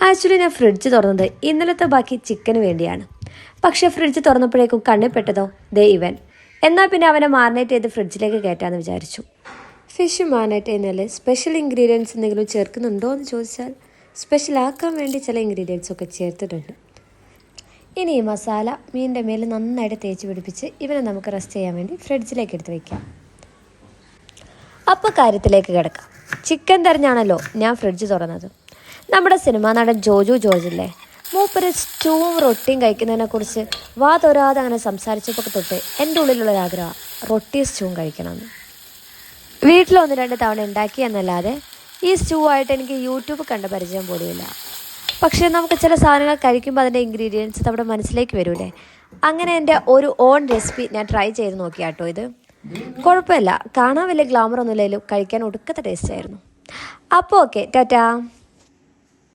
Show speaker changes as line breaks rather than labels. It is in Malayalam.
ആക്ച്വലി ഞാൻ ഫ്രിഡ്ജ് തുറന്നത് ഇന്നലത്തെ ബാക്കി ചിക്കന് വേണ്ടിയാണ്. പക്ഷേ ഫ്രിഡ്ജ് തുറന്നപ്പോഴേക്കും കണ്ണിൽ പെട്ടതോ ദേ ഇവൻ. എന്നാൽ പിന്നെ അവനെ മാറിനേറ്റ് ചെയ്ത് ഫ്രിഡ്ജിലേക്ക് കയറ്റാമെന്ന് വിചാരിച്ചു. ഫിഷ് മാറിനേറ്റ് ചെയ്യുന്നതിൽ സ്പെഷ്യൽ ഇൻഗ്രീഡിയൻസ് എന്തെങ്കിലും ചേർക്കുന്നുണ്ടോ എന്ന് ചോദിച്ചാൽ സ്പെഷ്യലാക്കാൻ വേണ്ടി ചില ഇൻഗ്രീഡിയൻസ് ഒക്കെ ചേർത്തിട്ടുണ്ട്. ഇനി ഈ മസാല മീനിൻ്റെ മേൽ നന്നായിട്ട് തേച്ച് പിടിപ്പിച്ച് ഇവനെ നമുക്ക് റെസ്റ്റ് ചെയ്യാൻ വേണ്ടി ഫ്രിഡ്ജിലേക്ക് എടുത്ത് വയ്ക്കാം. അപ്പോൾ കാര്യത്തിലേക്ക് കിടക്കാം. ചിക്കൻ തെരഞ്ഞാണല്ലോ ഞാൻ ഫ്രിഡ്ജ് തുറന്നത്. നമ്മുടെ സിനിമാ നടൻ ജോജു ജോർജില്ലേ, മൂപ്പര് സ്റ്റൂവും റൊട്ടിയും കഴിക്കുന്നതിനെക്കുറിച്ച് തോരാതെ അങ്ങനെ സംസാരിച്ചപ്പോൾ തൊട്ട് എൻ്റെ ഉള്ളിലുള്ളൊരാഗ്രഹം റൊട്ടി സ്റ്റൂവും കഴിക്കണമെന്ന്. വീട്ടിൽ 1-2 തവണ ഉണ്ടാക്കി എന്നല്ലാതെ ഈ സ്റ്റൂ ആയിട്ട് എനിക്ക് യൂട്യൂബ് കണ്ട പരിചയം പോലുമില്ല. പക്ഷേ നമുക്ക് ചില സാധനങ്ങൾ കഴിക്കുമ്പോൾ അതിൻ്റെ ഇൻഗ്രീഡിയൻസ് നമ്മുടെ മനസ്സിലേക്ക് വരൂലേ. അങ്ങനെ എൻ്റെ ഒരു ഓൺ റെസിപ്പി ഞാൻ ട്രൈ ചെയ്ത് നോക്കിയാട്ടോ. ഇത് കുഴപ്പമില്ല, കാണാൻ വലിയ ഗ്ലാമർ ഒന്നുമില്ലെങ്കിലും കഴിക്കാൻ ഒടുക്കത്തെ ടേസ്റ്റ് ആയിരുന്നു. അപ്പോൾ ഓക്കെ, ടാറ്റാ.